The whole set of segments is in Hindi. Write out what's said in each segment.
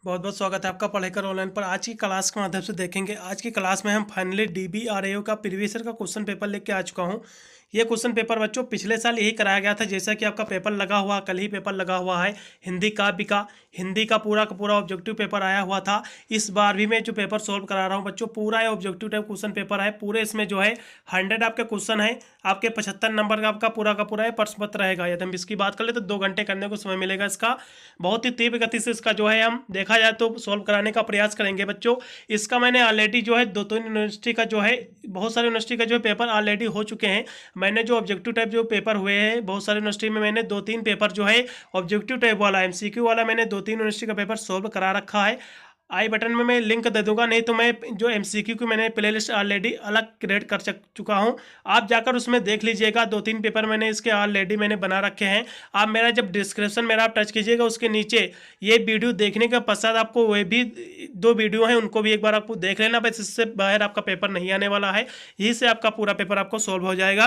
बहुत बहुत स्वागत है आपका पढ़ाई ऑनलाइन पर। आज की क्लास के माध्यम से देखेंगे। आज की क्लास में हम फाइनली DBRAO का प्रीवियस ईयर का क्वेश्चन पेपर लेके आ चुका हूं। ये क्वेश्चन पेपर बच्चों पिछले साल यही कराया गया था, जैसा कि आपका पेपर लगा हुआ, कल ही पेपर लगा हुआ है। हिंदी का पूरा ऑब्जेक्टिव पेपर आया हुआ था। इस बार भी मैं जो पेपर सोल्व करा रहा हूँ बच्चों, पूरा ऑब्जेक्टिव टाइप क्वेश्चन पेपर है। पूरे इसमें जो है 100 आपके क्वेश्चन है, आपके 75 नंबर का आपका पूरा प्रश्न पत्र रहेगा। यदि हम इसकी बात कर ले तो 2 घंटे करने को समय मिलेगा इसका। बहुत ही तीव्र गति से इसका जो है हम देखा जाए तो सॉल्व कराने का प्रयास करेंगे बच्चों। इसका मैंने ऑलरेडी जो है 2-3 यूनिवर्सिटी का जो है, बहुत सारी यूनिवर्सिटी का जो है पेपर ऑलरेडी हो चुके हैं। मैंने जो ऑब्जेक्टिव टाइप जो पेपर हुए हैं बहुत सारी यूनिवर्सिटी में, मैंने 2-3 पेपर जो है ऑब्जेक्टिव टाइप वाला MCQ वाला मैंने 2-3 यूनिवर्सिटी का पेपर सॉल्व करा रखा है। आई बटन में मैं लिंक दे दूंगा, नहीं तो मैं जो MCQ की मैंने प्लेलिस्ट ऑलरेडी अलग क्रिएट कर चुका हूं। आप जाकर उसमें देख लीजिएगा। 2-3 पेपर मैंने इसके ऑलरेडी मैंने बना रखे हैं। आप मेरा जब डिस्क्रिप्शन मेरा आप टच कीजिएगा, उसके नीचे ये वीडियो देखने के पश्चात आपको वे भी 2 वीडियो हैं, उनको भी एक बार आपको देख लेना। बस इससे बाहर आपका पेपर नहीं आने वाला है, यहीं से आपका पूरा पेपर आपको सॉल्व हो जाएगा।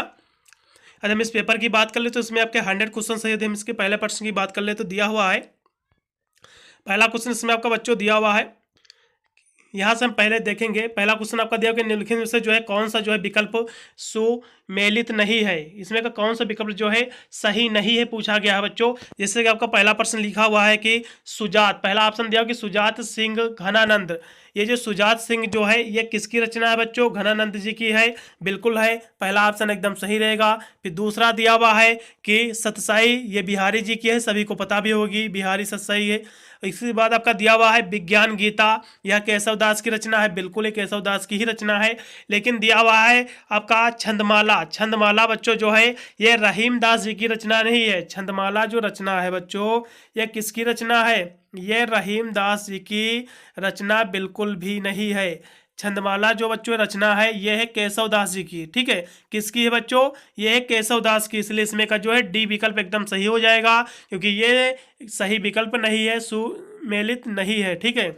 अगर हम इस पेपर की बात कर ले तो इसमें आपके 100 क्वेश्चन है। यदि हम इसके पहले प्रश्न की बात कर ले तो दिया हुआ है, पहला क्वेश्चन इसमें आपका बच्चों दिया हुआ है। यहाँ से हम पहले देखेंगे। पहला क्वेश्चन आपका दिया कि निम्नलिखित में से जो है कौन सा जो है विकल्प सुमेलित नहीं है। इसमें का कौन सा विकल्प जो है सही नहीं है पूछा गया है बच्चों। जैसे कि आपका पहला प्रश्न लिखा हुआ है कि सुजात, पहला ऑप्शन दिया कि सुजात सिंह घनानंद। ये जो सुजात सिंह जो है ये किसकी रचना है बच्चों? घनानंद जी की है, बिल्कुल है। पहला ऑप्शन एकदम सही रहेगा। फिर दूसरा दिया हुआ है कि सतसाई, ये बिहारी जी की है, सभी को पता भी होगी बिहारी सतसाई है। इसके बाद आपका दिया हुआ है विज्ञान गीता, यह केशव दास की रचना है, बिल्कुल ये केशव दास की ही रचना है। लेकिन दिया हुआ है आपका छंदमाला, छंदमाला बच्चों जो है ये रहीम दास जी की रचना नहीं है। छंदमाला जो रचना है बच्चों ये किसकी रचना है? ये रहीम दास जी की रचना बिल्कुल भी नहीं है। छंदमाला जो बच्चों रचना है ये है केशव दास जी की। ठीक है, किसकी है बच्चों? ये है केशव दास की। इसलिए इसमें का जो है डी विकल्प एकदम सही हो जाएगा, क्योंकि ये सही विकल्प नहीं है, सुमेलित नहीं है। ठीक है,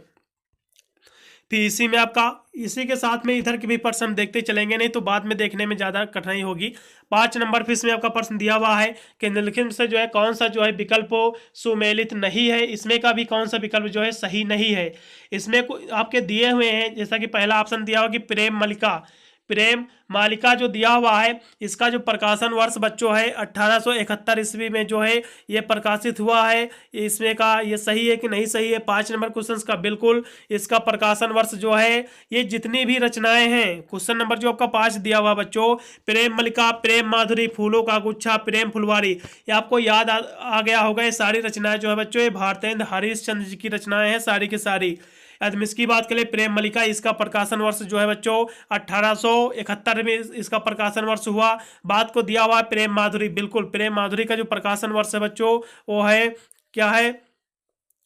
फिर इसी में आपका, इसी के साथ में इधर के भी प्रश्न हम देखते चलेंगे, नहीं तो बाद में देखने में ज़्यादा कठिनाई होगी। 5 नंबर फिर इसमें आपका प्रश्न दिया हुआ है कि निम्नलिखित से जो है कौन सा जो है विकल्प सुमेलित नहीं है। इसमें का भी कौन सा विकल्प जो है सही नहीं है। इसमें आपके दिए हुए हैं, जैसा कि पहला ऑप्शन दिया हुआ कि प्रेम मलिका, प्रेम मालिका जो दिया हुआ है इसका जो प्रकाशन वर्ष बच्चों है 1871 ईस्वी में जो है ये प्रकाशित हुआ है। इसमें का ये सही है कि नहीं सही है? 5 नंबर क्वेश्चन का बिल्कुल इसका प्रकाशन वर्ष जो है, ये जितनी भी रचनाएं हैं, क्वेश्चन नंबर जो आपका 5 दिया हुआ बच्चों, प्रेम मलिका, प्रेम माधुरी, फूलों का गुच्छा, प्रेम फुलवारी, ये आपको याद आ गया होगा। ये सारी रचनाएं जो है बच्चों ये भारतेंद्र हरिश्चंद्र जी की रचनाएं हैं सारी की सारी। यदि हम इसकी बात करें प्रेम मलिका, इसका प्रकाशन वर्ष जो है बच्चों 1871 में इसका प्रकाशन वर्ष हुआ। बात को दिया हुआ है प्रेम माधुरी, बिल्कुल प्रेम माधुरी का जो प्रकाशन वर्ष है बच्चों वो है, क्या है?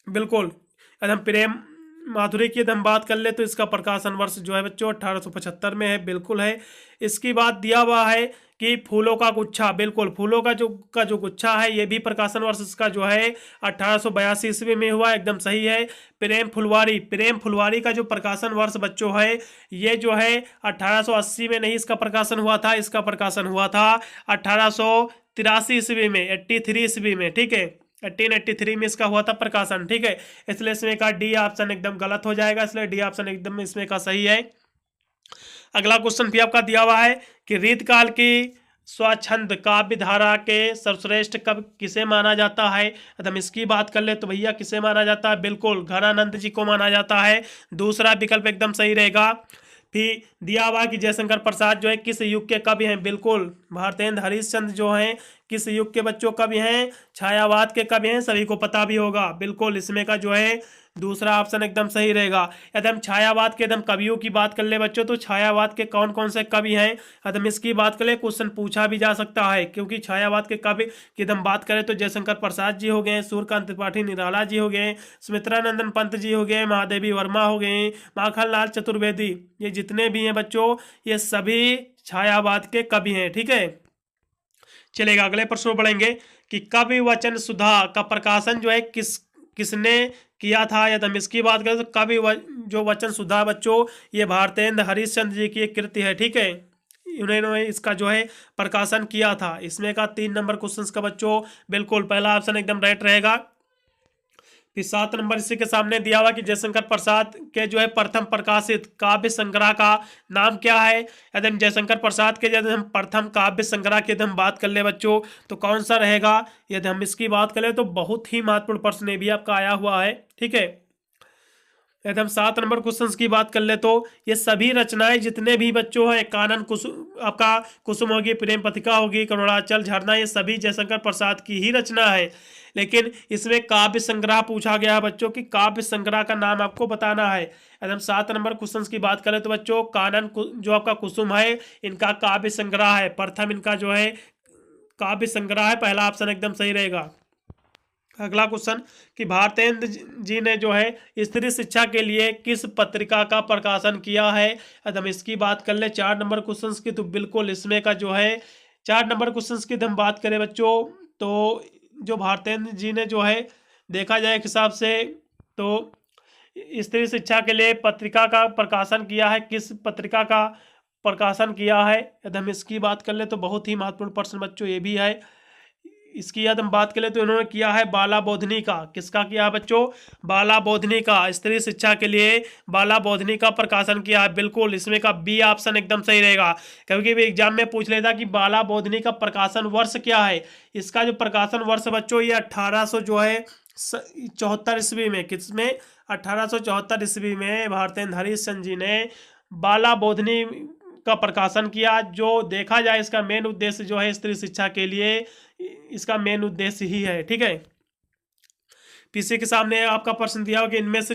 बिल्कुल, यदि हम प्रेम माधुरी की यदि हम बात कर ले तो इसका प्रकाशन वर्ष जो है बच्चों 1875 में है, बिल्कुल है। इसकी बात दिया हुआ है कि फूलों का गुच्छा, बिल्कुल फूलों का जो गुच्छा है ये भी प्रकाशन वर्ष इसका जो है 1882 ईस्वी में हुआ, एकदम सही है। प्रेम फुलवारी, प्रेम फुलवारी का जो प्रकाशन वर्ष बच्चों है ये जो है 1880 में नहीं इसका प्रकाशन हुआ था, इसका प्रकाशन हुआ था 1883 ईस्वी में, 83 ईस्वी में। ठीक है, 1883 में इसका हुआ था प्रकाशन। ठीक है, इसलिए इसमें का डी ऑप्शन एकदम गलत हो जाएगा, इसलिए डी ऑप्शन एकदम इसमें का सही है। अगला क्वेश्चन भी आपका दिया हुआ है कि रीतकाल की स्वच्छंद काव्य धारा के सर्वश्रेष्ठ कवि किसे माना जाता है। यदि हम इसकी बात कर ले तो भैया किसे माना जाता है? बिल्कुल घनानंद जी को माना जाता है। दूसरा विकल्प एकदम सही रहेगा। फिर दिया हुआ कि जयशंकर प्रसाद जो है किस युग के कवि हैं? बिल्कुल भारतेंद्र हरिश्चंद्र जो हैं किस युग के बच्चों कवि हैं? छायावाद के कवि हैं, सभी को पता भी होगा। बिल्कुल इसमें का जो है दूसरा ऑप्शन एकदम सही रहेगा। यदि हम छायावाद के एकदम कवियों की बात कर ले बच्चों तो छायावाद के कौन कौन से कवि हैं यदि हम इसकी बात करें, क्वेश्चन पूछा भी जा सकता है, क्योंकि छायावाद के कवि की यदि हम बात करें तो जयशंकर प्रसाद जी हो गए, सूर्यकांत त्रिपाठी निराला जी हो गए, सुमित्रा नंदन पंत जी हो गए, महादेवी वर्मा हो गए, माखनलाल चतुर्वेदी, ये जितने भी हैं बच्चों ये सभी छायावाद के कवि हैं। ठीक है, चलेगा अगले प्रश्न बढ़ेंगे कि कवि वचन सुधा का प्रकाशन जो है किसने किया था। यदि हम इसकी बात करें तो कवि जो वचन सुधा बच्चों ये भारतेंद्र हरिश्चंद्र जी की एक कृति है। ठीक है, उन्होंने इसका जो है प्रकाशन किया था। इसमें का 3 नंबर क्वेश्चन का बच्चों बिल्कुल पहला ऑप्शन एकदम राइट रहेगा। फिर 7 नंबर इसी के सामने दिया हुआ कि जयशंकर प्रसाद के जो है प्रथम प्रकाशित काव्य संग्रह का नाम क्या है। यदि हम जयशंकर प्रसाद के यदि हम प्रथम काव्य संग्रह की यदि हम बात कर ले बच्चों तो कौन सा रहेगा। यदि हम इसकी बात करें तो बहुत ही महत्वपूर्ण प्रश्न भी आपका आया हुआ है, ठीक है। यदि हम 7 नंबर क्वेश्चंस की बात कर ले तो ये सभी रचनाएं जितने भी बच्चों हैं, कानन कुसुम आपका कुसुम होगी, प्रेम पथिका होगी, करुणाचल झरना, ये सभी जयशंकर प्रसाद की ही रचना है। लेकिन इसमें काव्य संग्रह पूछा गया है बच्चों की काव्य संग्रह का नाम आपको बताना है। यदि हम 7 नंबर क्वेश्चन की बात करें तो बच्चों कानन जो आपका कुसुम है इनका काव्य संग्रह है, प्रथम इनका जो है काव्य संग्रह है, पहला ऑप्शन एकदम सही रहेगा। अगला क्वेश्चन कि भारतेंद्र जी ने जो है स्त्री शिक्षा के लिए किस पत्रिका का प्रकाशन किया है। यदि हम इसकी बात कर ले 4 नंबर क्वेश्चन की तो बिल्कुल इसमें का जो है 4 नंबर क्वेश्चन की हम बात करें बच्चों तो जो भारतेंद्र जी ने जो है देखा जाए एक हिसाब से तो स्त्री शिक्षा के लिए पत्रिका का प्रकाशन किया है, किस पत्रिका का प्रकाशन किया है। यदि हम इसकी बात कर ले तो बहुत ही महत्वपूर्ण प्रश्न बच्चों ये भी है। इसकी यदि हम बात करें तो इन्होंने किया है बाला बोधनी का, किसका किया है बच्चों, बाला बोधनी का, स्त्री शिक्षा के लिए बाला बोधनी का प्रकाशन किया है। बिल्कुल इसमें का बी ऑप्शन एकदम सही रहेगा, क्योंकि एग्जाम में पूछ लेता कि बाला बोधनी का प्रकाशन वर्ष क्या है। इसका जो प्रकाशन वर्ष बच्चों ये 1800 जो है 74 ईस्वी में, किसमें 1874 ईस्वी में भारतेंद्र हरिश्चंद्र जी ने बाला बोधनी का प्रकाशन किया। जो देखा जाए इसका मेन उद्देश्य जो है स्त्री शिक्षा के लिए इसका मेन उद्देश्य ही है, ठीक है। पीछे के सामने आपका प्रश्न दिया हो कि इनमें से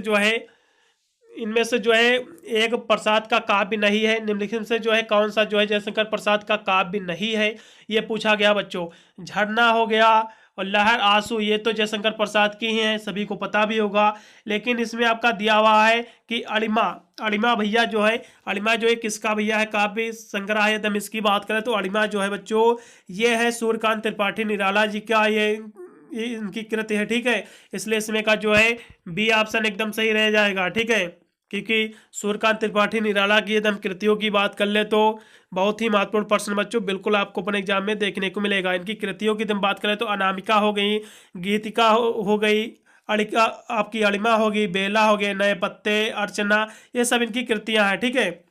जो है एक प्रसाद का काव्य नहीं है, निम्नलिखित में से जो है कौन सा जो है जयशंकर प्रसाद का काव्य नहीं है, ये पूछा गया बच्चों। झरना हो गया और लहर आंसू ये तो जयशंकर प्रसाद की ही हैं, सभी को पता भी होगा। लेकिन इसमें आपका दिया हुआ है कि अणिमा भैया जो है, अणिमा जो है किसका भैया है काव्य संग्रह है। यदि हम इसकी बात करें तो अणिमा जो है बच्चों ये है सूर्यकांत त्रिपाठी निराला जी का ये इनकी कृति है, ठीक है। इसलिए इसमें का जो है बी ऑप्शन एकदम सही रह जाएगा, ठीक है। क्योंकि सूर्यकांत त्रिपाठी निराला की यदि हम कृतियों की बात कर ले तो बहुत ही महत्वपूर्ण प्रश्न बच्चों बिल्कुल आपको अपने एग्जाम में देखने को मिलेगा। इनकी कृतियों की यदि हम बात करें तो अनामिका हो गई, गीतिका हो गई, अड़िका आपकी अणिमा होगी, बेला हो गए, नए पत्ते, अर्चना, ये सब इनकी कृतियां हैं, ठीक है।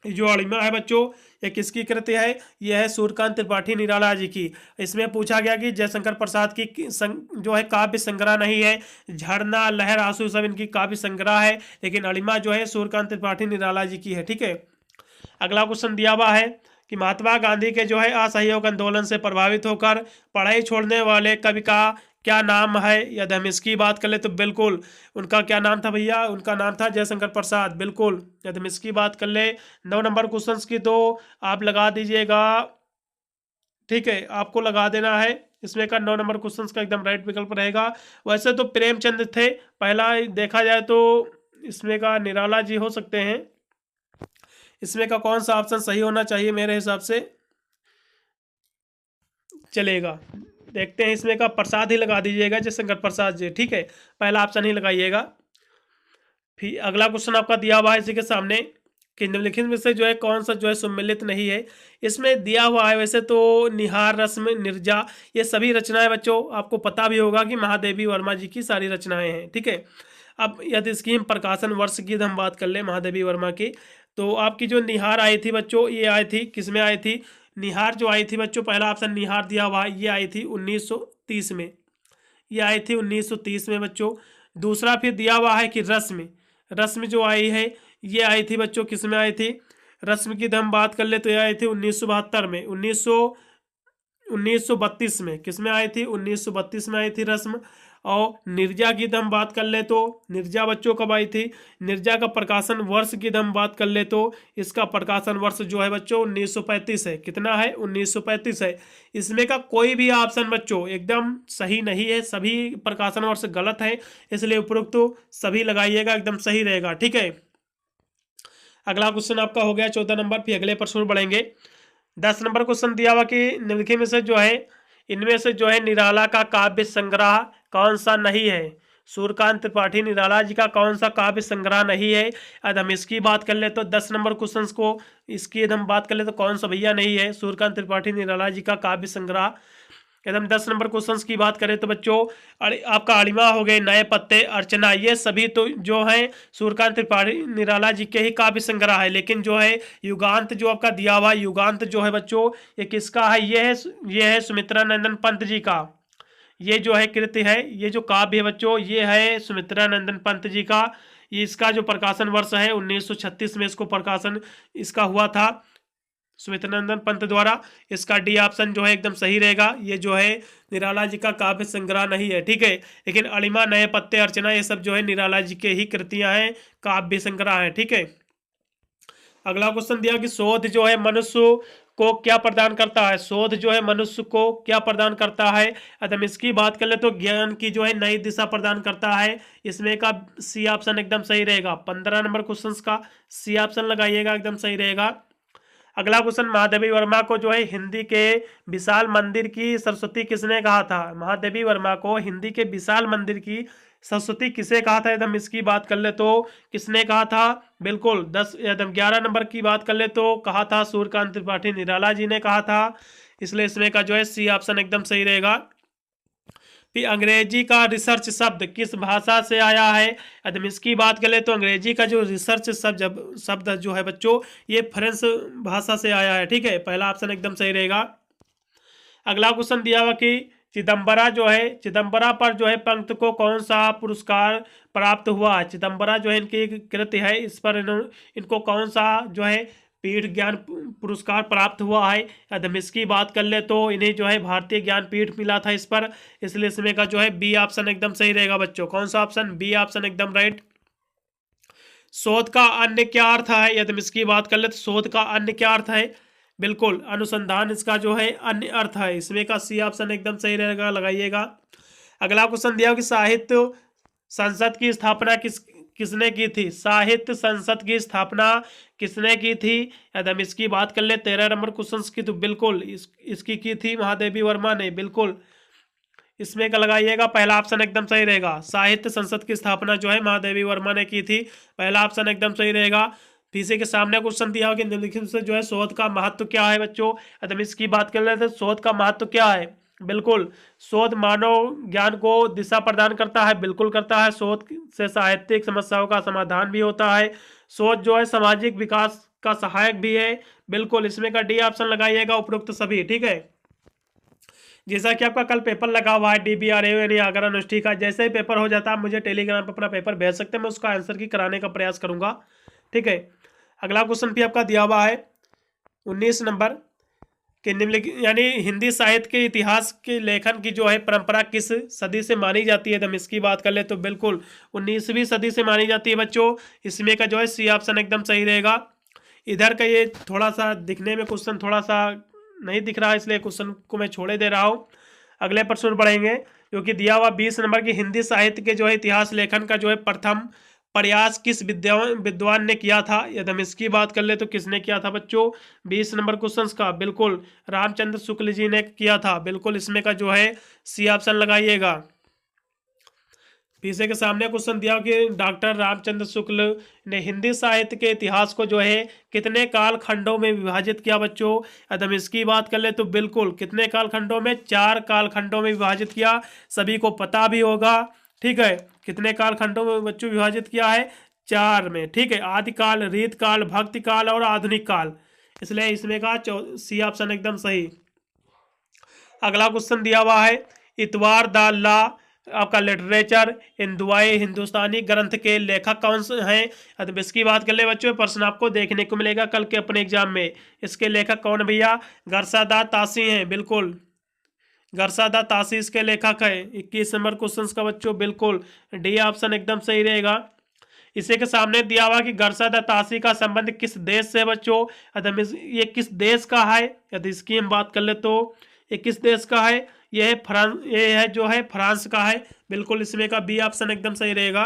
जो अणिमा है बच्चों ये किसकी कृति है, यह है सूर्यकांत त्रिपाठी निराला जी की। इसमें पूछा गया कि जयशंकर प्रसाद की जो है काव्य संग्रह नहीं है। झरना लहर आंसू सब इनकी काव्य संग्रह है, लेकिन अणिमा जो है सूर्यकांत त्रिपाठी निराला जी की है, ठीक है। अगला क्वेश्चन दिया हुआ है कि महात्मा गांधी के जो है असहयोग आंदोलन से प्रभावित होकर पढ़ाई छोड़ने वाले कवि का क्या नाम है। यदि हम इसकी बात कर ले तो बिल्कुल उनका क्या नाम था भैया, उनका नाम था जयशंकर प्रसाद, बिल्कुल। यदि हम इसकी बात कर ले 9 नंबर क्वेश्चंस की तो आप लगा दीजिएगा, ठीक है, आपको लगा देना है इसमें का 9 नंबर क्वेश्चंस का एकदम राइट विकल्प रहेगा। वैसे तो प्रेमचंद थे पहला, देखा जाए तो इसमें का निराला जी हो सकते हैं। इसमें का कौन सा ऑप्शन सही होना चाहिए मेरे हिसाब से, चलेगा देखते हैं। इसमें का प्रसाद ही लगा दीजिएगा, जयशंकर प्रसाद जी, ठीक है, पहला ऑप्शन ही लगाइएगा। फिर अगला क्वेश्चन आपका दिया हुआ है इसी के सामने कि निम्नलिखित में से जो है कौन सा जो है सम्मिलित नहीं है। इसमें दिया हुआ है वैसे तो निहार, रस्म, निर्जा, ये सभी रचनाएं बच्चों आपको पता भी होगा कि महादेवी वर्मा जी की सारी रचनाएं हैं, ठीक है। अब यदि इसकी हम प्रकाशन वर्ष की हम बात कर ले महादेवी वर्मा की तो आपकी जो निहार आई थी बच्चों ये आई थी, किसमें आई थी, निहार जो आई थी बच्चों पहला ऑप्शन निहार दिया हुआ है, ये आई थी 1930 में, ये आई थी 1930 में बच्चों। दूसरा फिर दिया हुआ है कि रस्म जो आई है ये आई थी बच्चों, किस में आई थी, रस्म की हम बात कर ले तो ये आई थी 1972 में, 1932 में, किस में आई थी, 1932 में आई थी रस्म। और निर्जा की हम बात कर ले तो निर्जा बच्चों कब आई थी, निर्जा का प्रकाशन वर्ष की हम बात कर ले तो इसका प्रकाशन वर्ष जो है बच्चों 1935 है, कितना है, 1935 है। इसमें का कोई भी ऑप्शन बच्चों एकदम सही नहीं है, सभी प्रकाशन वर्ष गलत है, इसलिए उपरोक्त तो सभी लगाइएगा, एकदम सही रहेगा, ठीक है। अगला क्वेश्चन आपका हो गया 14 नंबर। फिर अगले प्रश्न बढ़ेंगे। 10 नंबर क्वेश्चन दिया हुआ कि निम्नलिखित में से जो है इनमें से जो है निराला का काव्य संग्रह कौन सा नहीं है। सूर्यकांत त्रिपाठी निराला जी का कौन सा काव्य संग्रह नहीं है। यदि हम इसकी बात कर ले तो 10 नंबर क्वेश्चन को इसकी यदि हम बात कर ले तो कौन सा भैया नहीं है सूर्यकांत त्रिपाठी निराला जी का काव्य संग्रह। एकदम 10 नंबर क्वेश्चंस की बात करें तो बच्चों आपका अणिमा हो गए, नए पत्ते, अर्चना, ये सभी तो जो है सूर्यकांत त्रिपाठी निराला जी के ही काव्य संग्रह है। लेकिन जो है युगांत जो आपका दिया हुआ युगांत जो है बच्चों ये किसका है, ये है सुमित्रा नंदन पंत जी का। ये जो है कृति है, ये जो काव्य है बच्चों ये है सुमित्रा नंदन पंत जी का। ये इसका जो प्रकाशन वर्ष है 1936 में इसको प्रकाशन इसका हुआ था सुमित्रानंदन पंत द्वारा। इसका डी ऑप्शन जो है एकदम सही रहेगा। ये जो है निराला जी का काव्य संग्रह नहीं है, ठीक है। लेकिन अणिमा, नए पत्ते, अर्चना ये सब जो है निराला जी के ही कृतियां हैं, काव्य संग्रह है, ठीक है। अगला क्वेश्चन दिया कि शोध जो है मनुष्य को क्या प्रदान करता है। शोध जो है मनुष्य को क्या प्रदान करता है। अगर इसकी बात कर ले तो ज्ञान की जो है नई दिशा प्रदान करता है। इसमें का सी ऑप्शन एकदम सही रहेगा। 15 नंबर क्वेश्चन का सी ऑप्शन लगाइएगा, एकदम सही रहेगा। अगला क्वेश्चन, महादेवी वर्मा को जो है हिंदी के विशाल मंदिर की सरस्वती किसने कहा था। महादेवी वर्मा को हिंदी के विशाल मंदिर की सरस्वती किसे कहा था। एकदम इसकी बात कर ले तो किसने कहा था, बिल्कुल 11 नंबर की बात कर ले तो कहा था सूर्यकांत त्रिपाठी निराला जी ने कहा था। इसलिए इसमें का जो है सी ऑप्शन एकदम सही रहेगा। फिर अंग्रेजी का रिसर्च शब्द किस भाषा से आया है। यदि इसकी बात करें तो अंग्रेजी का जो रिसर्च शब्द जो है बच्चों ये फ्रेंच भाषा से आया है, ठीक है। पहला ऑप्शन एकदम सही रहेगा। अगला क्वेश्चन दिया हुआ कि चिदम्बरा जो है, चिदम्बरा पर जो है पंत को कौन सा पुरस्कार प्राप्त हुआ है। चिदम्बरा जो है इनकी कृति है, इस पर इनको कौन सा जो है पीठ ज्ञान पुरस्कार प्राप्त हुआ है। यदि इसकी बात कर ले तो इन्हें जो है भारतीय ज्ञानपीठ मिला था इस पर। इसलिए इसमें का जो है बी ऑप्शन एकदम सही रहेगा बच्चों। कौन सा ऑप्शन, बी ऑप्शन एकदम राइट। शोध का अन्य क्या अर्थ है। यदि इसकी बात कर ले तो शोध का अन्य क्या अर्थ है, बिल्कुल अनुसंधान इसका जो है अन्य अर्थ है। इसमें का सी ऑप्शन एकदम सही रहेगा, लगाइएगा। अगला क्वेश्चन दिया कि साहित्य संसद की स्थापना किसने की थी। साहित्य संसद की स्थापना किसने की थी। यदि हम इसकी बात कर ले 13 नंबर क्वेश्चन की तो बिल्कुल इसकी की थी महादेवी वर्मा ने, बिल्कुल इसमें का लगाइएगा। पहला ऑप्शन एकदम सही रहेगा। साहित्य संसद की स्थापना जो है महादेवी वर्मा ने की थी, पहला ऑप्शन एकदम सही रहेगा। इसी के सामने क्वेश्चन दिया कि निम्नलिखित से जो है शोध का महत्व क्या है बच्चों। यदि इसकी बात कर रहे थे शोध का महत्व क्या है, बिल्कुल शोध मानव ज्ञान को दिशा प्रदान करता है, बिल्कुल करता है। शोध से साहित्यिक समस्याओं का समाधान भी होता है। शोध जो है सामाजिक विकास का सहायक भी है, बिल्कुल इसमें का डी ऑप्शन लगाइएगा उपरोक्त सभी, ठीक है। जैसा कि आपका कल पेपर लगा हुआ है DBRAO यानी आगरा यूनिवर्सिटी का, जैसे ही पेपर हो जाता है मुझे टेलीग्राम पर अपना पेपर भेज सकते हैं, मैं उसका आंसर की कराने का प्रयास करूंगा, ठीक है। अगला क्वेश्चन भी आपका दिया हुआ है 19 नंबर के निम्नलिखित यानी हिंदी साहित्य के इतिहास के लेखन की जो है परंपरा किस सदी से मानी जाती है। इसकी बात कर ले तो बिल्कुल 19वीं सदी से मानी जाती है बच्चों। इसमें का जो है सी ऑप्शन एकदम सही रहेगा। इधर का ये थोड़ा सा दिखने में क्वेश्चन थोड़ा सा नहीं दिख रहा है, इसलिए क्वेश्चन को मैं छोड़े दे रहा हूँ। अगले प्रश्न पढ़ेंगे क्योंकि दिया हुआ 20 नंबर की हिंदी साहित्य के जो है इतिहास लेखन का जो है प्रथम प्रयास किस विद्वान ने किया था। यदि हम इसकी बात कर ले तो किसने किया था बच्चों, 20 नंबर क्वेश्चन का बिल्कुल रामचंद्र शुक्ल जी ने किया था, बिल्कुल इसमें का जो है सी ऑप्शन लगाइएगा। पीछे के सामने क्वेश्चन दिया कि डॉक्टर रामचंद्र शुक्ल ने हिंदी साहित्य के इतिहास को जो है कितने काल खंडों में विभाजित किया बच्चों। यदि हम इसकी बात कर ले तो बिल्कुल कितने काल खंडों में, 4 काल खंडों में विभाजित किया, सभी को पता भी होगा, ठीक है। कितने काल खंडों में बच्चों विभाजित किया है, 4 में, ठीक है। आदिकाल, रीत काल, भक्ति काल और आधुनिक काल, इसलिए इसमें का सी ऑप्शन एकदम सही। अगला क्वेश्चन दिया हुआ है इतवार द लॉ आपका लिटरेचर इन दुआई हिंदुस्तानी ग्रंथ के लेखक कौन से हैं। अब इसकी बात कर ले बच्चों, प्रश्न आपको देखने को मिलेगा कल के अपने एग्जाम में। इसके लेखक कौन भैया, गरसादा तासी हैं, बिल्कुल गरसादा तासी इसके लेखक है। 21 नंबर क्वेश्चन का बच्चों बिल्कुल डी ऑप्शन एकदम सही रहेगा। इसी के सामने दिया हुआ कि गरसादा तासी का संबंध किस देश से बच्चों। ये किस देश का है, यदि इसकी हम बात कर ले तो ये किस देश का है, ये है फ्रांस, ये है जो है फ्रांस का है, बिल्कुल इसमें का बी ऑप्शन एकदम सही रहेगा।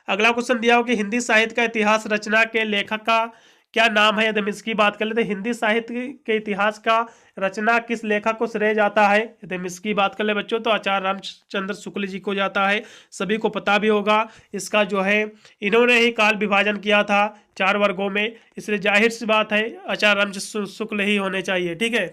अगला क्वेश्चन दिया हो कि हिंदी साहित्य का इतिहास रचना के लेखक का क्या नाम है। यदि हम इसकी बात कर लेते हैं हिंदी साहित्य के इतिहास का रचना किस लेखक को श्रेय जाता है। यदि हम इसकी बात कर ले बच्चों तो आचार्य रामचंद्र शुक्ल जी को जाता है, सभी को पता भी होगा। इसका जो है इन्होंने ही काल विभाजन किया था 4 वर्गों में, इसलिए जाहिर सी बात है आचार्य रामचंद्र शुक्ल ही होने चाहिए, ठीक है।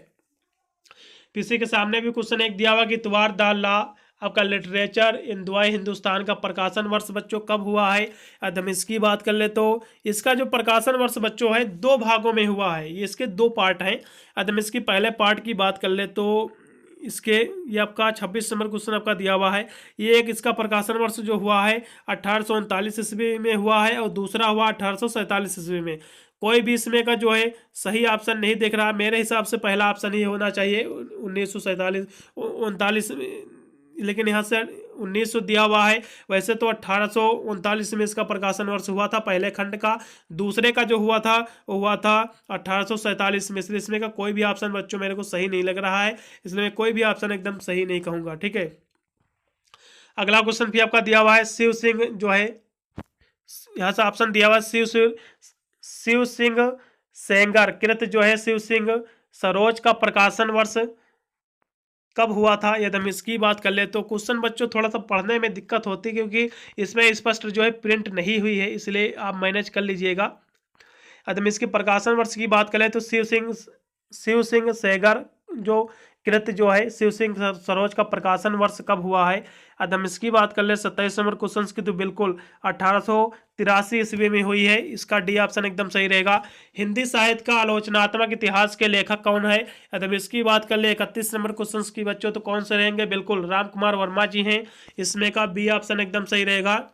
किसी के सामने भी क्वेश्चन एक दिया हुआ कि इतवार द लॉ आपका लिटरेचर इन दुआई हिंदुस्तान का प्रकाशन वर्ष बच्चों कब हुआ है। यदि हम इसकी बात कर ले तो इसका जो प्रकाशन वर्ष बच्चों है 2 भागों में हुआ है, ये इसके 2 पार्ट हैं। यदि हम इसकी पहले पार्ट की बात कर ले तो इसके ये आपका 26 नंबर क्वेश्चन आपका दिया हुआ है। ये एक इसका प्रकाशन वर्ष जो हुआ है 1839 ईस्वी में हुआ है और दूसरा हुआ 1847 ईस्वी में। कोई भी इसमें का जो है सही ऑप्शन नहीं दिख रहा। मेरे हिसाब से पहला ऑप्शन ही होना चाहिए 1947 लेकिन यहाँ से 1900 दिया हुआ है। वैसे तो 1839 में इसका प्रकाशन वर्ष हुआ था पहले खंड का। दूसरे का जो हुआ था वो हुआ था 1847 में। इसलिए इसमें का कोई भी ऑप्शन बच्चों मेरे को सही नहीं लग रहा है, इसलिए मैं कोई भी ऑप्शन एकदम सही नहीं कहूँगा। ठीक है, अगला क्वेश्चन भी आपका दिया हुआ है शिव सिंह जो है, यहाँ से ऑप्शन दिया हुआ है शिव सिंह सेंगर कृत जो है शिव सिंह सरोज का प्रकाशन वर्ष कब हुआ था। यदि हम इसकी बात कर ले तो क्वेश्चन बच्चों थोड़ा सा पढ़ने में दिक्कत होती है क्योंकि इसमें स्पष्ट जो है प्रिंट नहीं हुई है, इसलिए आप मैनेज कर लीजिएगा। यदि हम इसके प्रकाशन वर्ष की बात करें तो शिव सिंह सेगर जो कृत जो है शिव सिंह सरोज का प्रकाशन वर्ष कब हुआ है। यदि हम इसकी बात कर ले 27 नंबर क्वेश्चन की तो बिल्कुल 1883 ईस्वी में हुई है। इसका डी ऑप्शन एकदम सही रहेगा। हिंदी साहित्य का आलोचनात्मक इतिहास के लेखक कौन है। यदि हम इसकी बात कर ले 31 नंबर क्वेश्चन की बच्चों तो कौन से रहेंगे, बिल्कुल राम कुमार वर्मा जी हैं। इसमें का बी ऑप्शन एकदम सही रहेगा।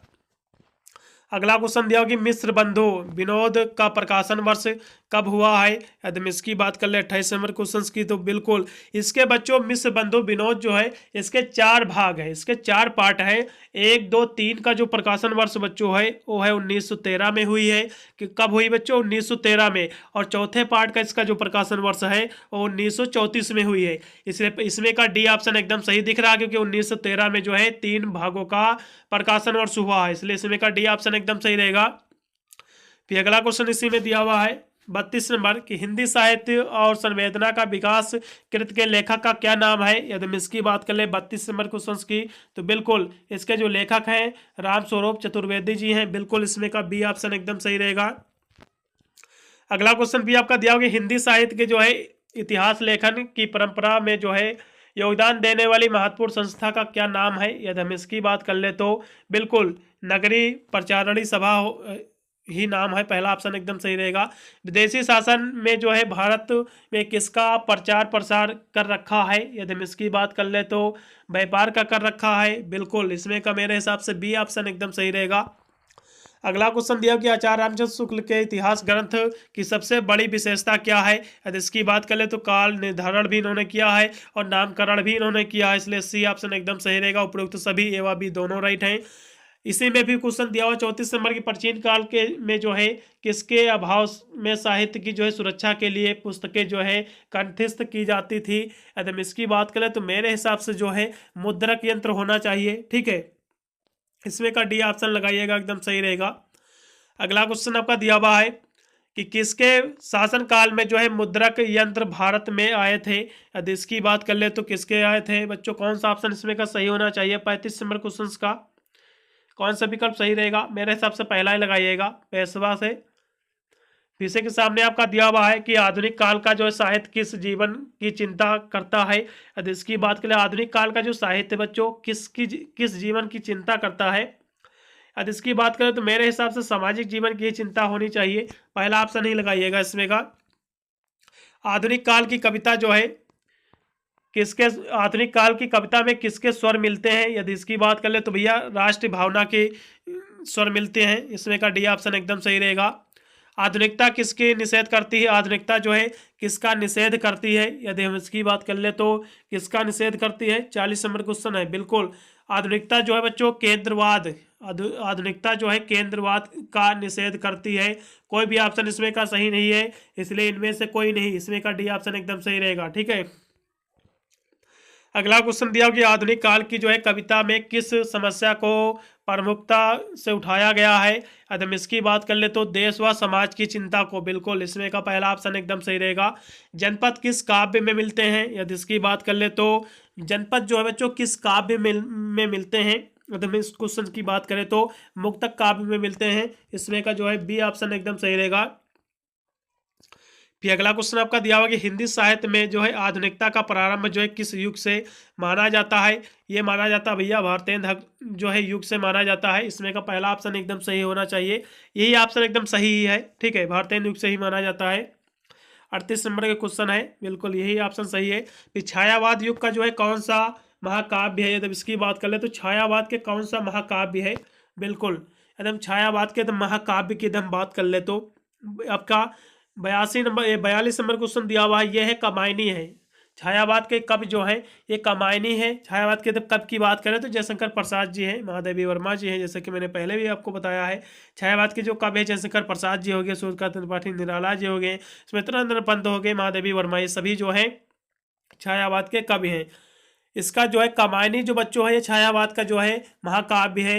अगला क्वेश्चन दिया होगी मिस्र बंधु विनोद का प्रकाशन वर्ष कब हुआ है। यदि हम इसकी बात कर ले 28 नंबर क्वेश्चन की तो बिल्कुल इसके बच्चों मिस्र बंधु विनोद जो है इसके 4 भाग है, इसके 4 पार्ट है। 1, 2, 3 का जो प्रकाशन वर्ष बच्चों है वो है 1913 में हुई है। कि कब हुई बच्चों, 1913 में। और चौथे पार्ट का इसका जो प्रकाशन वर्ष है वो 1934 में हुई है। इसलिए इसमें का डी ऑप्शन एकदम सही दिख रहा है क्योंकि 1913 में जो है 3 भागों का प्रकाशन वर्ष हुआ है, इसलिए इसमें का डी ऑप्शन एकदम सही रहेगा। फिर अगला क्वेश्चन इसी में दिया हुआ है 32 नंबर कि हिंदी साहित्य और संवेदना का विकास कृत के लेखक का क्या नाम है। यदि हम इसकी बात कर ले 32 नंबर क्वेश्चन की तो बिल्कुल इसके जो लेखक हैं राम स्वरूप चतुर्वेदी जी हैं। बिल्कुल इसमें का बी ऑप्शन एकदम सही रहेगा। अगला क्वेश्चन भी आपका दिया होगा हिंदी साहित्य के जो है इतिहास लेखन की परंपरा में जो है योगदान देने वाली महत्वपूर्ण संस्था का क्या नाम है। यदि हम इसकी बात कर ले तो बिल्कुल नगरी प्रचारणी सभा ही नाम है, पहला ऑप्शन एकदम सही रहेगा। विदेशी शासन में जो है भारत में किसका प्रचार प्रसार कर रखा है। यदि हम इसकी बात कर ले तो व्यापार का कर रखा है। बिल्कुल इसमें का मेरे हिसाब से बी ऑप्शन एकदम सही रहेगा। अगला क्वेश्चन दिया कि आचार्य रामचंद्र शुक्ल के इतिहास ग्रंथ की सबसे बड़ी विशेषता क्या है। यदि इसकी बात करें तो काल निर्धारण भी इन्होंने किया है और नामकरण भी इन्होंने किया है, इसलिए सी ऑप्शन एकदम सही रहेगा। उपरोक्त तो सभी ए व बी दोनों राइट हैं। इसी में भी क्वेश्चन दिया हुआ 34 नंबर की प्राचीन काल के में जो है किसके अभाव में साहित्य की जो है सुरक्षा के लिए पुस्तकें जो है कंठस्थ की जाती थी। यदि हम इसकी बात करें तो मेरे हिसाब से जो है मुद्रक यंत्र होना चाहिए। ठीक है, इसमें का डी ऑप्शन लगाइएगा एकदम सही रहेगा। अगला क्वेश्चन आपका दिया हुआ है कि किसके शासनकाल में जो है मुद्रक यंत्र भारत में आए थे। यदि इसकी बात कर ले तो किसके आए थे बच्चों, कौन सा ऑप्शन इसमें का सही होना चाहिए। 35 नंबर क्वेश्चन का कौन सा विकल्प सही रहेगा। मेरे हिसाब से पहला ही लगाइएगा, पेशवा से। इसी के सामने आपका दिया हुआ है कि आधुनिक काल का जो है साहित्य किस जीवन की चिंता करता है। यदि इसकी बात करें आधुनिक काल का जो साहित्य बच्चों किस जीवन की चिंता करता है। यदि इसकी बात करें तो मेरे हिसाब से सामाजिक जीवन की चिंता होनी चाहिए, पहला ऑप्शन ही लगाइएगा इसमें का। आधुनिक काल की कविता जो है किसके, आधुनिक काल की कविता में किसके स्वर मिलते हैं। यदि इसकी बात कर ले तो भैया राष्ट्रीय भावना के स्वर मिलते हैं, इसमें का डी ऑप्शन एकदम सही रहेगा। आधुनिकता किसकी निषेध करती है। आधुनिकता जो है किसका निषेध करती है। यदि हम इसकी बात कर ले तो किसका निषेध करती है, 40 नंबर क्वेश्चन है। बिल्कुल आधुनिकता जो है बच्चों केंद्रवाद, आधुनिकता जो है केंद्रवाद का निषेध करती है। कोई भी ऑप्शन इसमें का सही नहीं है, इसलिए इनमें से कोई नहीं, इसमें का डी ऑप्शन एकदम सही रहेगा। ठीक है, अगला क्वेश्चन दिया कि आधुनिक काल की जो है कविता में किस समस्या को प्रमुखता से उठाया गया है। यदि हम इसकी बात कर ले तो देश व समाज की चिंता को। बिल्कुल इसमें का पहला ऑप्शन एकदम सही रहेगा। जनपद किस काव्य में मिलते हैं। यदि इसकी बात कर ले तो जनपद जो है बच्चों किस काव्य में मिलते हैं। यदि हम इस क्वेश्चन की बात करें तो मुक्तक काव्य में मिलते हैं, इसमें का जो है बी ऑप्शन एकदम सही रहेगा। फिर अगला क्वेश्चन आपका दिया हुआ कि हिंदी साहित्य में जो है आधुनिकता का प्रारंभ जो है किस युग से माना जाता है। ये माना जाता है भैया भारतेंद्र जो है युग से माना जाता है। इसमें का पहला ऑप्शन एकदम सही होना चाहिए, यही ऑप्शन एकदम सही ही है। ठीक है, भारतेंद्र युग से ही माना जाता है। 38 नंबर का क्वेश्चन है, बिल्कुल यही ऑप्शन सही है। फिर छायावाद युग का जो है कौन सा महाकाव्य है, जब इसकी बात कर ले तो छायावाद के कौन सा महाकाव्य है, बिल्कुल एकदम छायावाद के एकदम महाकाव्य की एकदम बात कर ले तो आपका 42 नंबर क्वेश्चन दिया हुआ है, ये है कमायनी है। छायावाद के कवि जो है ये कमायनी है। छायावाद के कवि की बात करें तो जयशंकर प्रसाद जी हैं, महादेवी वर्मा जी हैं, जैसे कि मैंने पहले भी आपको बताया है। छायावाद के जो कवि है जयशंकर प्रसाद जी हो गए, सूर्यकांत त्रिपाठी निराला जी हो गए, सुमित्रानंद पंत हो गए, महादेवी वर्मा, ये सभी जो हैं छायावाद के कवि हैं। इसका जो है कमायनी जो बच्चों है ये छायावाद का जो है महाकाव्य है।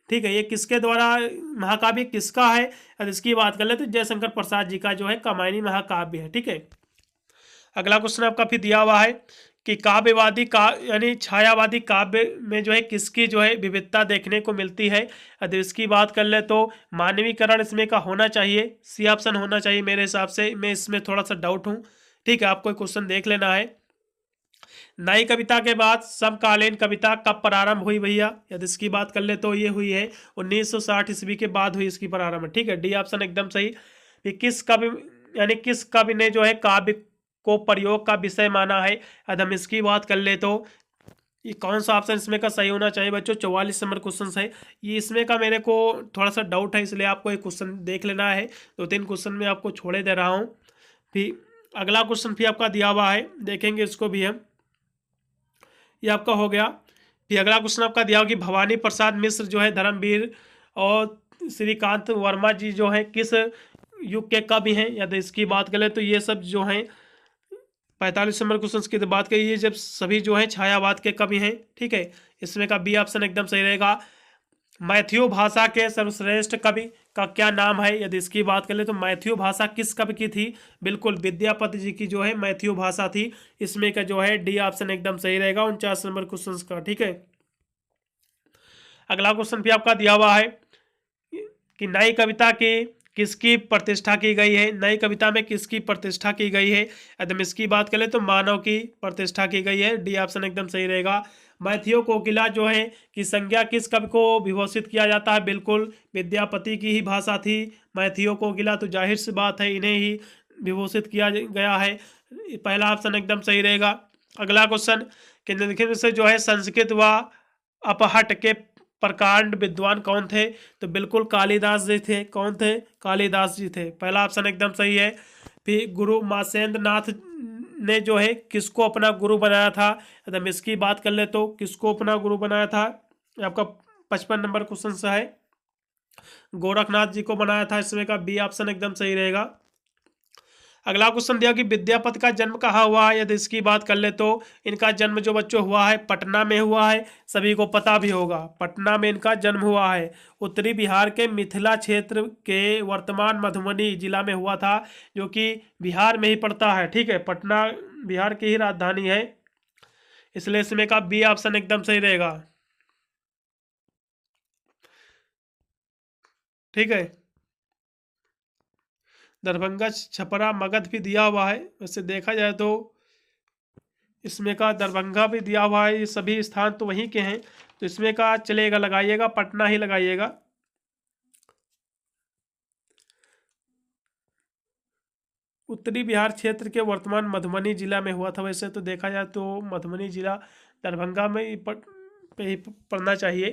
ठीक है, ये किसके द्वारा महाकाव्य किसका है, और इसकी बात कर ले तो जयशंकर प्रसाद जी का जो है कमायनी महाकाव्य है। ठीक है, अगला क्वेश्चन आपका फिर दिया हुआ है कि काव्यवादी का यानी छायावादी काव्य में जो है किसकी जो है विविधता देखने को मिलती है। यदि इसकी बात कर ले तो मानवीकरण इसमें का होना चाहिए, सी ऑप्शन होना चाहिए मेरे हिसाब से। मैं इसमें थोड़ा सा डाउट हूँ। ठीक है, आपको क्वेश्चन देख लेना है। नई कविता के बाद समकालीन कविता कब प्रारंभ हुई भैया, यदि इसकी बात कर ले तो ये हुई है 1960 ईस्वी के बाद हुई इसकी प्रारंभ। ठीक है, डी ऑप्शन एकदम सही। कि किस कवि यानी किस कवि ने जो है काव्य को प्रयोग का विषय माना है, यदि हम इसकी बात कर ले तो ये कौन सा ऑप्शन इसमें का सही होना चाहिए बच्चों। 44 नंबर क्वेश्चन है ये, इसमें का मेरे को थोड़ा सा डाउट है, इसलिए आपको एक क्वेश्चन देख लेना है। 2-3 क्वेश्चन में आपको छोड़े दे रहा हूँ। फिर अगला क्वेश्चन फिर आपका दिया हुआ है, देखेंगे इसको भी हम। ये आपका हो गया। फिर अगला क्वेश्चन आपका दिया हुआ कि भवानी प्रसाद मिश्र जो है धर्मवीर और श्रीकांत वर्मा जी जो है किस युग के कवि हैं, यदि इसकी बात करें तो ये सब जो हैं 45 नंबर क्वेश्चन की बात करिए, ये जब सभी जो है छायावाद के कवि हैं। ठीक है, इसमें का बी ऑप्शन एकदम सही रहेगा। मैथिली भाषा के सर्वश्रेष्ठ कवि का क्या नाम है, यदि इसकी बात करें तो मैथिली भाषा किस कवि की थी, बिल्कुल विद्यापति जी की जो है मैथिली भाषा थी। इसमें का जो है डी ऑप्शन एकदम सही रहेगा 49 नंबर क्वेश्चन का। ठीक है, अगला क्वेश्चन भी आपका दिया हुआ है कि नई कविता की किसकी प्रतिष्ठा की गई है, नई कविता में किसकी प्रतिष्ठा की गई है, यदि हम इसकी बात करें तो मानव की प्रतिष्ठा की गई है। डी ऑप्शन एकदम सही रहेगा। मैथिली कोकिला जो है कि संज्ञा किस कवि को विभूषित किया जाता है, बिल्कुल विद्यापति की ही भाषा थी मैथिली कोकिला, तो जाहिर सी बात है इन्हें ही विभूषित किया गया है। पहला ऑप्शन एकदम सही रहेगा। अगला क्वेश्चन कि निम्नलिखित से जो है संस्कृत व अपहट के प्रकांड विद्वान कौन थे, तो बिल्कुल कालिदास जी थे। कौन थे, कालिदास जी थे, पहला ऑप्शन एकदम सही है। फिर गुरु मासेंद्र नाथ ने जो है किसको अपना गुरु बनाया था, यदि हम इसकी बात कर ले तो किसको अपना गुरु बनाया था, आपका 55 नंबर क्वेश्चन से है, गोरखनाथ जी को बनाया था। इसमें का बी ऑप्शन एकदम सही रहेगा। अगला क्वेश्चन दिया कि विद्यापति का जन्म कहाँ हुआ है, यदि इसकी बात कर ले तो इनका जन्म जो बच्चों हुआ है पटना में हुआ है, सभी को पता भी होगा पटना में इनका जन्म हुआ है। उत्तरी बिहार के मिथिला क्षेत्र के वर्तमान मधुबनी जिला में हुआ था, जो कि बिहार में ही पड़ता है। ठीक है, पटना बिहार की ही राजधानी है, इसलिए इसमें का बी ऑप्शन एकदम सही रहेगा। ठीक है, दरभंगा छपरा मगध भी दिया हुआ है, वैसे देखा जाए तो इसमें का दरभंगा भी दिया हुआ है, ये सभी स्थान तो वहीं के हैं, तो इसमें का चलेगा, लगाइएगा पटना ही लगाइएगा। उत्तरी बिहार क्षेत्र के वर्तमान मधुबनी जिला में हुआ था, वैसे तो देखा जाए तो मधुबनी जिला दरभंगा में ही पे ही पड़ना चाहिए,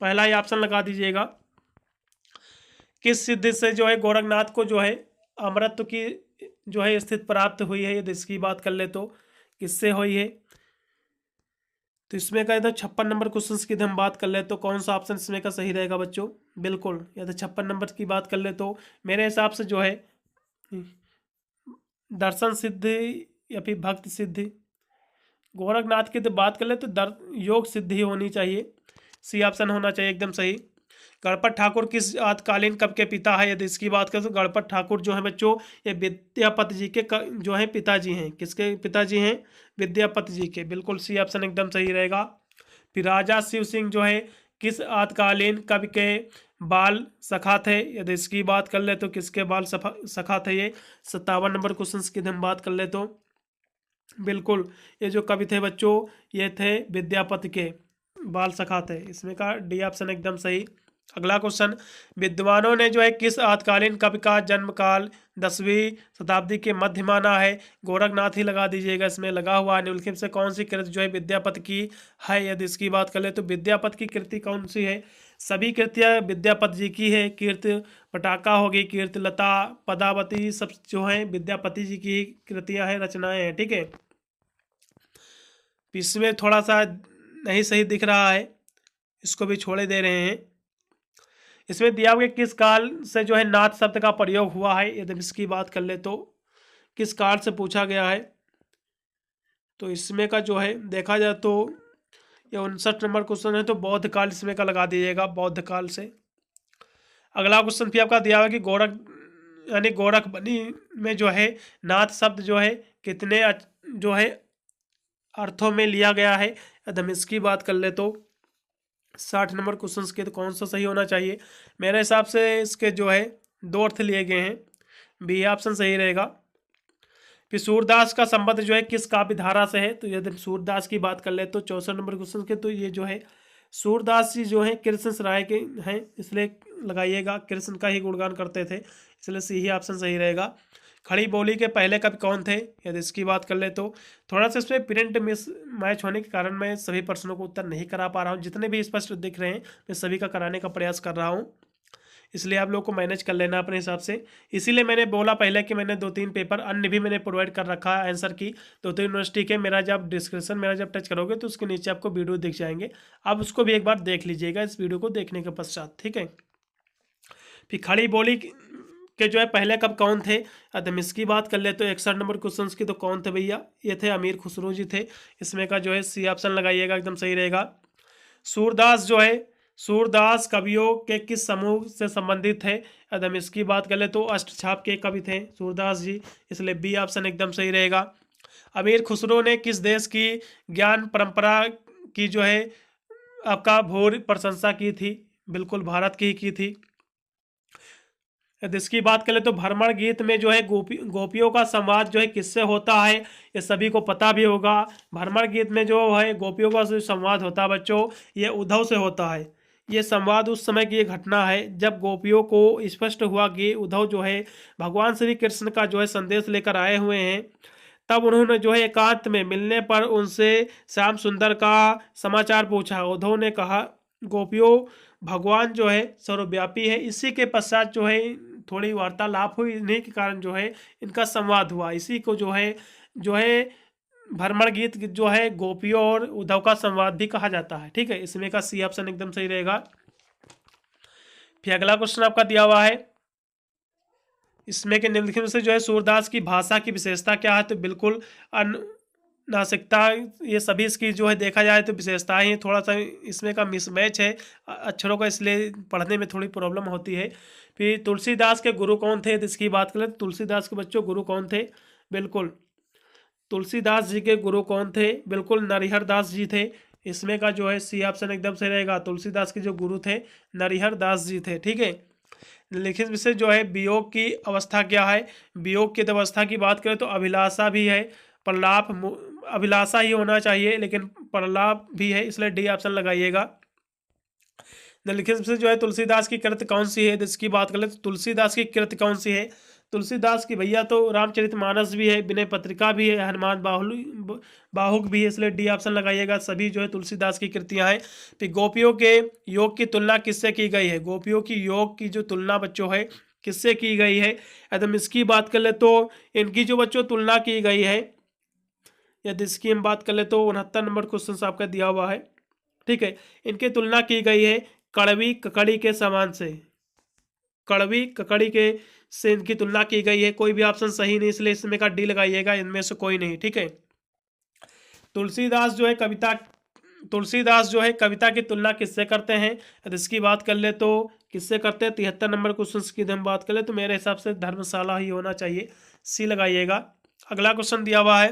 पहला ही ऑप्शन लगा दीजिएगा। किस सिद्धि से जो है गोरखनाथ को जो है अमरत्व की जो है स्थिति प्राप्त हुई है, यदि इसकी बात कर ले तो किससे हुई है, तो इसमें का यदि 56 नंबर क्वेश्चन की हम बात कर ले तो कौन सा ऑप्शन इसमें का सही रहेगा बच्चों, बिल्कुल यदि 56 नंबर की बात कर ले तो मेरे हिसाब से जो है दर्शन सिद्धि या फिर भक्ति सिद्धि। गोरखनाथ की तो बात कर ले तो योग सिद्धि होनी चाहिए, सी ऑप्शन होना चाहिए एकदम सही। गणपत ठाकुर किस आतकालीन कवि के पिता है, यदि इसकी बात करें तो गणपत ठाकुर जो है बच्चों ये विद्यापति जी के जो है पिताजी हैं। किसके पिताजी हैं, विद्यापति जी के, बिल्कुल सी ऑप्शन एकदम सही रहेगा। फिर राजा शिव सिंह जो है किस आतकालीन कवि के बाल सखा थे। यदि इसकी बात कर ले तो किसके बाल सखा थे? ये 57 नंबर क्वेश्चन की हम बात कर ले तो बिल्कुल ये जो कवि थे बच्चों, ये थे विद्यापति के बाल सखा थे। इसमें का डी ऑप्शन एकदम सही। अगला क्वेश्चन, विद्वानों ने जो है किस आतकालीन कवि का जन्म काल 10वीं शताब्दी के मध्य माना है? गोरखनाथ ही लगा दीजिएगा, इसमें लगा हुआ है। निम्नलिखित से कौन सी कृति जो है विद्यापति की है? यदि इसकी बात कर ले तो विद्यापति की कृति कौन सी है? सभी कृतियाँ विद्यापति जी की है। कीर्ति पटाका होगी, कीर्ति लता, पदावती, सब जो है विद्यापति जी की कृतियाँ हैं, रचनाएं हैं। ठीक है, इसमें थोड़ा सा नहीं सही दिख रहा है, इसको भी छोड़े दे रहे हैं। इसमें दिया हुआ किस काल से जो है नाथ शब्द का प्रयोग हुआ है? यदि इसकी बात कर ले तो किस काल से पूछा गया है? तो इसमें का जो है देखा जाए तो ये 59 नंबर क्वेश्चन है, तो बौद्ध काल इसमें का लगा दीजिएगा, बौद्ध काल से। अगला क्वेश्चन भी आपका दिया हुआ कि गोरख यानी गोरखबनी में जो है नाथ शब्द जो है कितने जो है अर्थों में लिया गया है? यदि हम इसकी बात कर ले तो 60 नंबर क्वेश्चन के तो कौन सा सही होना चाहिए? मेरे हिसाब से इसके जो है 2 अर्थ लिए गए हैं, बी ऑप्शन सही रहेगा। फिर सूरदास का संबंध जो है किस काव्य धारा से है? तो यदि सूरदास की बात कर ले तो 64 नंबर क्वेश्चन के तो ये जो है सूरदास जी जो है कृष्ण राय के हैं, इसलिए लगाइएगा, कृष्ण का ही गुणगान करते थे, इसलिए सी ही ऑप्शन सही रहेगा। खड़ी बोली के पहले कवि कौन थे? यदि इसकी बात कर ले तो थोड़ा सा इसमें प्रिंट मिस मैच होने के कारण मैं सभी प्रश्नों को उत्तर नहीं करा पा रहा हूँ। जितने भी स्पष्ट दिख रहे हैं मैं सभी का कराने का प्रयास कर रहा हूँ, इसलिए आप लोग को मैनेज कर लेना अपने हिसाब से। इसीलिए मैंने बोला पहले कि मैंने 2-3 पेपर अन्य भी मैंने प्रोवाइड कर रखा है आंसर की 2-3 यूनिवर्सिटी के। मेरा जब डिस्क्रिप्शन मेरा जब टच करोगे तो उसके नीचे आपको वीडियो दिख जाएंगे, आप उसको भी एक बार देख लीजिएगा इस वीडियो को देखने के पश्चात। ठीक है, फिर खड़ी बोली के जो है पहले कब कौन थे? यदि हम इसकी बात कर ले तो 61 नंबर क्वेश्चन की तो कौन थे भैया? ये थे अमीर खुसरो जी थे, इसमें का जो है सी ऑप्शन लगाइएगा, एकदम सही रहेगा। सूरदास जो है सूरदास कवियों के किस समूह से संबंधित है? यदि हम इसकी बात कर ले तो अष्टछाप के कवि थे सूरदास जी, इसलिए बी ऑप्शन एकदम सही रहेगा। अमीर खुसरो ने किस देश की ज्ञान परंपरा की जो है आपका भोर प्रशंसा की थी? बिल्कुल भारत की ही की थी। यदि इसकी बात करें तो भ्रमण गीत में जो है गोपियों का संवाद जो है किससे होता है? ये सभी को पता भी होगा। भ्रमण गीत में जो है गोपियों का जो संवाद होता है बच्चों, ये उद्धव से होता है। ये संवाद उस समय की ये घटना है जब गोपियों को स्पष्ट हुआ कि उद्धव जो है भगवान श्री कृष्ण का जो है संदेश लेकर आए हुए हैं। तब उन्होंने जो है एकांत में मिलने पर उनसे श्याम सुंदर का समाचार पूछा। उद्धव ने कहा गोपियों भगवान जो है सर्वव्यापी है। इसी के पश्चात जो है थोड़ी वार्तालाप हुई, इन्हीं के कारण जो है इनका संवाद हुआ। इसी को जो है भ्रमण गीत जो है गोपियों और उद्धव का संवाद भी कहा जाता है। ठीक है, इसमें का सी ऑप्शन एकदम सही रहेगा। फिर अगला क्वेश्चन आपका दिया हुआ है, इसमें के निम्नलिखित में से जो है सूरदास की भाषा की विशेषता क्या है? तो बिल्कुल नासिकता, ये सभी इसकी जो है देखा जाए तो विशेषताएं हैं। थोड़ा सा इसमें का मिसमैच है अक्षरों का, इसलिए पढ़ने में थोड़ी प्रॉब्लम होती है। फिर तुलसीदास के गुरु कौन थे? इसकी बात करें तो तुलसीदास के बच्चों गुरु कौन थे? बिल्कुल तुलसीदास जी के गुरु कौन थे? बिल्कुल नरिहर दास जी थे। इसमें का जो है सी ऑप्शन एकदम सही रहेगा। तुलसीदास के जो गुरु थे नरिहर दास जी थे। ठीक है, लिखित विषय जो है वियोग की अवस्था क्या है? वियोग की अवस्था की बात करें तो अभिलाषा भी है, प्रलाप, अभिलाषा ही होना चाहिए लेकिन प्रलाप भी है, इसलिए डी ऑप्शन लगाइएगा। लिखित से जो है तुलसीदास की कृति कौन सी है? इसकी बात करें तो तुलसीदास की कृति कौन सी है? तुलसीदास की भैया तो रामचरितमानस भी है, विनय पत्रिका भी है, हनुमान बाहुक भी है, इसलिए डी ऑप्शन लगाइएगा। सभी जो है तुलसीदास की कृतियां हैं। फिर गोपियों के योग की तुलना किससे की गई है? गोपियों की योग की जो तुलना बच्चों है किससे की गई है? यदि हम इसकी बात कर ले तो इनकी जो बच्चों तुलना की गई है, यदि इसकी हम बात कर ले तो 69 नंबर क्वेश्चन आपका दिया हुआ है। ठीक है, इनकी तुलना की गई है कड़वी ककड़ी के समान से, कड़वी ककड़ी के से इनकी तुलना की गई है। कोई भी ऑप्शन सही नहीं, इसलिए इसमें का डी लगाइएगा, इनमें से कोई नहीं। ठीक है, तुलसीदास जो है कविता की तुलना किससे करते हैं? यदि इसकी बात कर ले तो किससे करते हैं? 73 नंबर क्वेश्चन की हम बात कर ले तो मेरे हिसाब से धर्मशाला ही होना चाहिए, सी लगाइएगा। अगला क्वेश्चन दिया हुआ है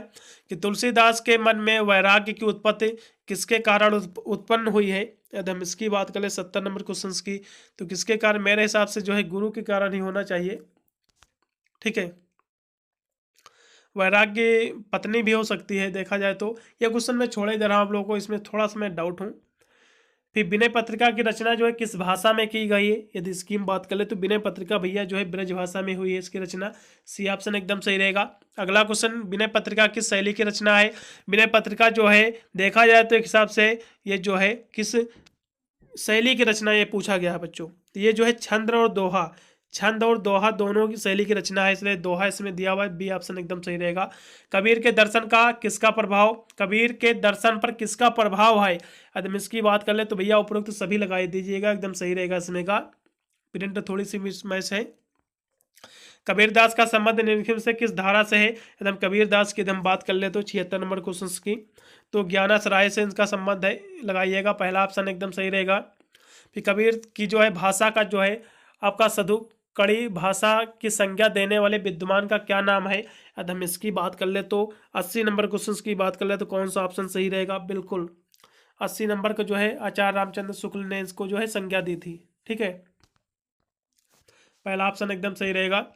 कि तुलसीदास के मन में वैराग्य की उत्पत्ति किसके कारण उत्पन्न हुई है। यदि हम इसकी बात करें 70 नंबर क्वेश्चन की, तो किसके कारण, मेरे हिसाब से जो है गुरु के कारण ही होना चाहिए। ठीक है, वैराग्य पत्नी भी हो सकती है देखा जाए तो। यह क्वेश्चन मैं छोड़े दे रहा हूँ आप लोगों को, इसमें थोड़ा सा मैं डाउट हूँ। फिर विनय पत्रिका की रचना जो है किस भाषा में की गई है। यदि इसकी हम बात करें तो विनय पत्रिका भैया जो है ब्रज भाषा में हुई है इसकी रचना। सी ऑप्शन एकदम सही रहेगा। अगला क्वेश्चन, विनय पत्रिका किस शैली की रचना है। विनय पत्रिका जो है देखा जाए तो एक हिसाब से ये जो है किस शैली की रचना ये पूछा गया है बच्चों। तो ये जो है छंद और दोहा दोनों की शैली की रचना है, इसलिए दोहा इसमें दिया हुआ है। बी ऑप्शन एकदम सही रहेगा। कबीर के दर्शन का किसका प्रभाव, कबीर के दर्शन पर किसका प्रभाव है। यदि हम इसकी बात कर ले तो भैया उपरोक्त सभी लगाई दीजिएगा, एकदम सही रहेगा। इसमें का प्रिंट थोड़ी सी मिसमैच है। कबीरदास का संबंध निम्नलिखित से किस धारा से है। यदि हम कबीरदास की हम बात कर ले तो 76 नंबर क्वेश्चन की, तो ज्ञानाश्राय से इनका संबंध है, लगाइएगा। पहला ऑप्शन एकदम सही रहेगा। फिर कबीर की जो है भाषा का जो है आपका सधु कड़ी भाषा की संज्ञा देने वाले विद्वान का क्या नाम है। यदि हम इसकी बात कर ले तो 80 नंबर क्वेश्चन की बात कर ले तो कौन सा ऑप्शन सही रहेगा। बिल्कुल 80 नंबर को जो है आचार्य रामचंद्र शुक्ल ने इसको जो है संज्ञा दी थी। ठीक है, पहला ऑप्शन एकदम सही रहेगा।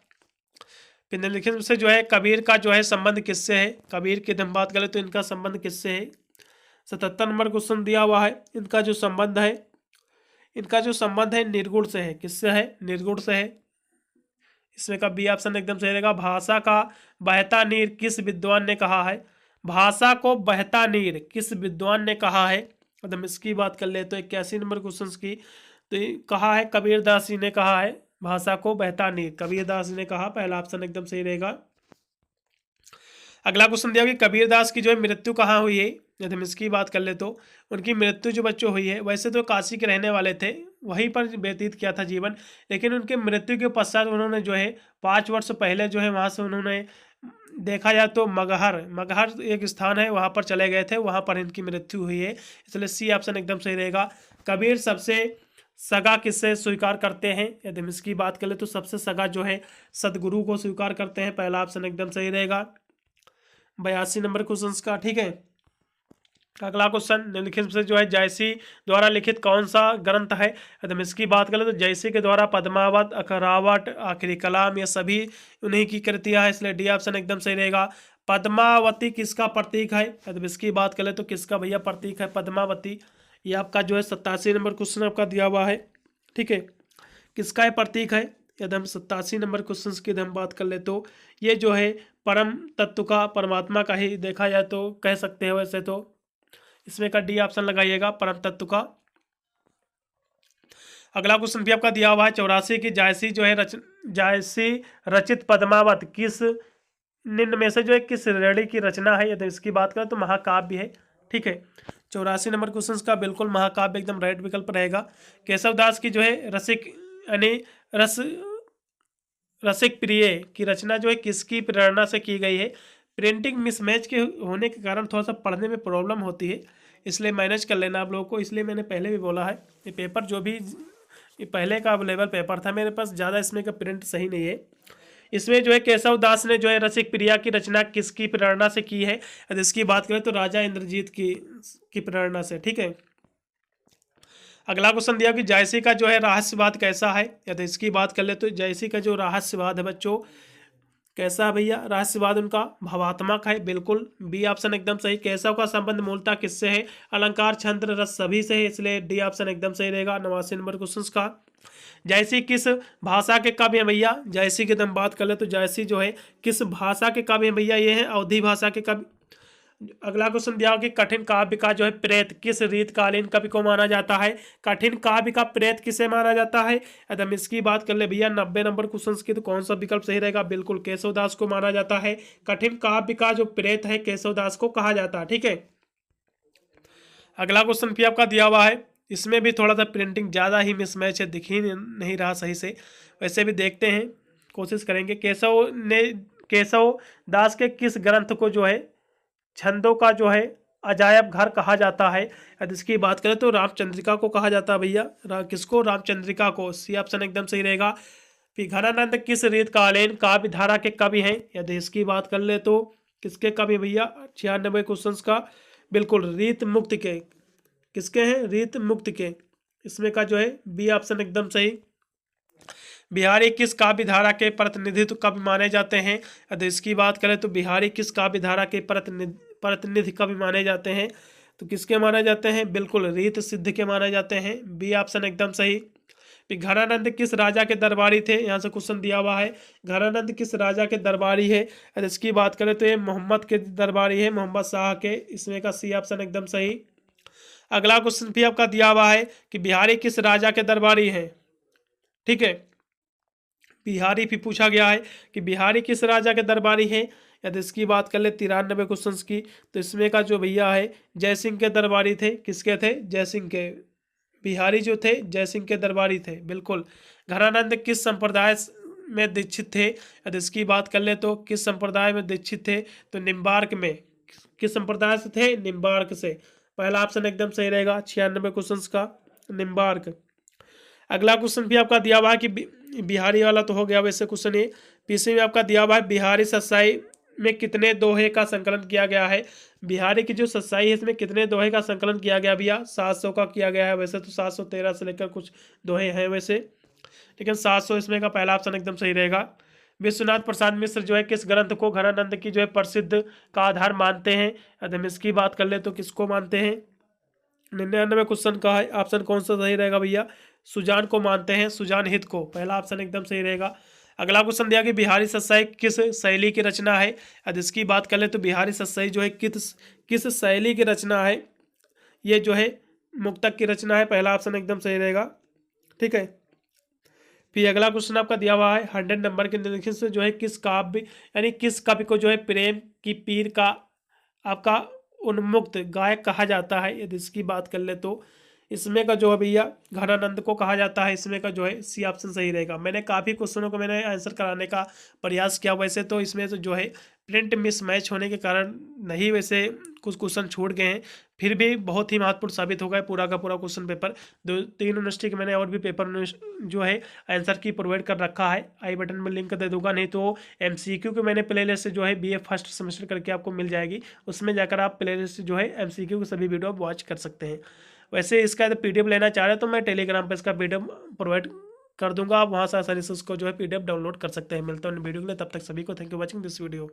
फिर निम्नलिखित से जो है कबीर का जो है संबंध किससे है। कबीर की हम बात करें तो इनका संबंध किससे है। 77 नंबर क्वेश्चन दिया हुआ है। इनका जो संबंध है निर्गुण से है। किससे है, निर्गुण से है। इसमें का बी ऑप्शन एकदम सही रहेगा। भाषा का बहता नीर किस विद्वान ने कहा है। भाषा को बहता नीर किस विद्वान ने कहा है। तो हम इसकी बात कर ले तो 81 नंबर क्वेश्चन की, तो कहा है कबीरदास जी ने कहा है भाषा को बहता नीर, कबीरदास जी ने कहा। पहला ऑप्शन एकदम सही रहेगा। अगला क्वेश्चन दिया कि कबीरदास की जो है मृत्यु कहाँ हुई है। यदि हम इसकी बात कर ले तो उनकी मृत्यु जो बच्चों हुई है, वैसे तो काशी के रहने वाले थे, वहीं पर व्यतीत किया था जीवन, लेकिन उनके मृत्यु के पश्चात उन्होंने जो है 5 वर्ष पहले जो है वहाँ से उन्होंने देखा जाए तो मगहर एक स्थान है, वहाँ पर चले गए थे, वहाँ पर इनकी मृत्यु हुई है। इसलिए सी ऑप्शन एकदम सही रहेगा। कबीर सबसे सगा किससे स्वीकार करते हैं। यदि हम इसकी बात करें तो सबसे सगा जो है सदगुरु को स्वीकार करते हैं। पहला ऑप्शन एकदम सही रहेगा। 82 नंबर क्वेश्चन का। ठीक है, अगला क्वेश्चन, निम्नलिखित से जो है जयसी द्वारा लिखित कौन सा ग्रंथ है। यदि हम इसकी बात करें तो जयसी के द्वारा पद्मावत, अखरावट, आखिरी कलाम, ये सभी उन्हीं की कृतियां है, इसलिए डी ऑप्शन एकदम सही रहेगा। पद्मावती किसका प्रतीक है। यदि इसकी बात करें तो किसका भैया प्रतीक है पद्मावती। ये आपका जो है 87 नंबर क्वेश्चन आपका दिया हुआ है। ठीक है, किसका है प्रतीक है। यदि हम 87 नंबर क्वेश्चन की हम बात कर ले तो ये जो है परम तत्व का, परमात्मा का ही देखा जाए तो कह सकते हो। वैसे तो इसमें का डी ऑप्शन लगाइएगा, परम तत्व का। अगला क्वेश्चन भी आपका दिया हुआ है 84 की जायसी जो है जायसी रचित पद्मावत किस निम्न में से जो है किस श्रेणी की रचना है। यदि इसकी बात करें तो महाकाव्य है। ठीक है, 84 नंबर क्वेश्चन का बिल्कुल महाकाव्य एकदम राइट विकल्प रहेगा। केशवदास की जो है रसिक यानी रसिक प्रिय की रचना जो है किसकी प्रेरणा से की गई है। प्रिंटिंग मिसमैच के होने के कारण थोड़ा सा पढ़ने में प्रॉब्लम होती है, इसलिए मैनेज कर लेना आप लोगों को। इसलिए मैंने पहले भी बोला है ये पेपर जो भी ये पहले का अवेलेबल पेपर था मेरे पास, ज़्यादा इसमें का प्रिंट सही नहीं है। इसमें जो है केशवदास ने जो है रसिक प्रिया की रचना किसकी प्रेरणा से की है। यदि इसकी बात करें तो राजा इंद्रजीत की प्रेरणा से। ठीक है, अगला क्वेश्चन दिया कि जायसी का जो है रहस्यवाद कैसा है। यदि इसकी बात कर ले तो जायसी का जो रहस्यवाद है बच्चों कैसा है भैया। रहस्यवाद उनका भावात्मक है। बिल्कुल बी ऑप्शन एकदम सही। केशव का संबंध मूलतः किससे है। अलंकार, छंद, रस सभी से है, इसलिए डी ऑप्शन एकदम सही रहेगा। 89 नंबर क्वेश्चन का। जायसी किस भाषा के कवि हैं भैया। जायसी की हम बात कर ले तो जायसी जो है किस भाषा के कवि हैं भैया, ये है अवधी भाषा के कवि। अगला क्वेश्चन दिया कि कठिन काव्य का जो है प्रेत किस रीतकालीन कवि को माना जाता है। कठिन काव्य का प्रेत किसे माना जाता है। यदि हम इसकी बात कर ले भैया 90 नंबर क्वेश्चन की, तो कौन सा विकल्प सही रहेगा। बिल्कुल केशवदास को माना जाता है। कठिन काव्य का जो प्रेत है केशवदास को कहा जाता है। ठीक है, अगला क्वेश्चन भी आपका दिया हुआ है। इसमें भी थोड़ा सा प्रिंटिंग ज़्यादा ही मिसमैच है, दिख ही नहीं रहा सही से। वैसे भी देखते हैं, कोशिश करेंगे। केशव दास के किस ग्रंथ को जो है छंदों का जो है अजायब घर कहा जाता है। यदि इसकी बात करें तो रामचंद्रिका को कहा जाता है भैया। किसको, रामचंद्रिका को। सी ऑप्शन एकदम सही रहेगा। फिर घनानंद किस रीतकालीन काव्य धारा के कवि हैं। यदि इसकी बात कर ले तो किसके का भी भैया 96 क्वेश्चन का बिल्कुल रीत मुक्त के, किसके हैं रीत मुक्त के, इसमें का जो है बी ऑप्शन एकदम सही। बिहारी किस काव्य धारा के प्रतिनिधित्व कवि माने जाते हैं? यदि इसकी बात करें तो बिहारी किस काव्य धारा के प्रतिनिधि कवि माने जाते हैं? तो किसके माने जाते हैं? बिल्कुल रीत सिद्ध के माने जाते हैं, बी ऑप्शन एकदम सही। घनानंद किस राजा के दरबारी थे? यहाँ से क्वेश्चन दिया हुआ है, घनानंद किस राजा के दरबारी है? यदि इसकी बात करें तो ये मोहम्मद के दरबारी है, मोहम्मद शाह के, इसमें का सी ऑप्शन एकदम सही। अगला क्वेश्चन भी आपका दिया हुआ है कि बिहारी किस राजा के दरबारी है, ठीक है, बिहारी भी पूछा गया है कि बिहारी किस राजा के दरबारी है। यदि इसकी बात कर ले 93 क्वेश्चन की, तो इसमें का जो भैया है जयसिंह के दरबारी थे, किसके थे? जयसिंह के, बिहारी जो थे जयसिंह के दरबारी थे, बिल्कुल। घनानंद किस संप्रदाय में दीक्षित थे? यदि इसकी बात कर ले तो किस संप्रदाय में दीक्षित थे? तो निम्बार्क में, किस संप्रदाय से थे? निम्बार्क से, पहला ऑप्शन एकदम सही रहेगा 96 क्वेश्चन का, निम्बार्क। अगला क्वेश्चन भी आपका दिया हुआ है कि बिहारी वाला तो हो गया वैसे क्वेश्चन ये, पीसी में आपका दिया हुआ है बिहारी सत्साई में कितने दोहे का संकलन किया गया है? बिहारी की जो सत्साई है इसमें कितने दोहे का संकलन किया गया भैया? 700 का किया गया है, वैसे तो 713 से लेकर कुछ दोहे हैं वैसे, लेकिन 700 इसमें का पहला ऑप्शन एकदम सही रहेगा। विश्वनाथ प्रसाद मिश्र जो है किस ग्रंथ को घनानंद की जो है प्रसिद्ध का आधार मानते हैं? यदि हम इसकी बात कर ले तो किसको मानते हैं? 99 क्वेश्चन का है, ऑप्शन कौन सा सही रहेगा भैया? सुजान को मानते हैं, सुजान हित को, पहला ऑप्शन एकदम सही रहेगा। अगला क्वेश्चन दिया कि बिहारी सत्साई किस शैली की रचना है? यदि इसकी बात कर ले तो बिहारी सत्साई जो है किस शैली की रचना है? ये जो है मुक्तक की रचना है, पहला ऑप्शन एकदम सही रहेगा, ठीक है। फिर अगला क्वेश्चन आपका दिया हुआ है 100 नंबर के निरीक्षण से जो है किस काव्य यानी किस कवि को जो है प्रेम की पीर का आपका उन्मुक्त गायक कहा जाता है? यदि इसकी बात कर ले तो इसमें का जो है भैया घनानंद को कहा जाता है, इसमें का जो है सी ऑप्शन सही रहेगा। मैंने काफ़ी क्वेश्चनों को मैंने आंसर कराने का प्रयास किया, वैसे तो इसमें तो जो है प्रिंट मिसमैच होने के कारण नहीं, वैसे कुछ क्वेश्चन छूट गए हैं, फिर भी बहुत ही महत्वपूर्ण साबित होगा पूरा का पूरा क्वेश्चन पेपर। 2-3 यूनिवर्सिटी के मैंने और भी पेपर जो है आंसर की प्रोवाइड कर रखा है, आई बटन में लिंक दे दूंगा, नहीं तो MCQ के मैंने प्ले लिस्ट जो है BA फर्स्ट सेमेस्टर करके आपको मिल जाएगी, उसमें जाकर आप प्ले लिस्ट जो है MCQ के सभी वीडियो वॉच कर सकते हैं। वैसे इसका यदि PDF लेना चाह रहे हैं तो मैं टेलीग्राम पर इसका PDF प्रोवाइड कर दूंगा, आप वहाँ से आसानी से उसको जो है PDF डाउनलोड कर सकते हैं। मिलता हूँ वीडियो के लिए, तब तक सभी को thank you watching this video.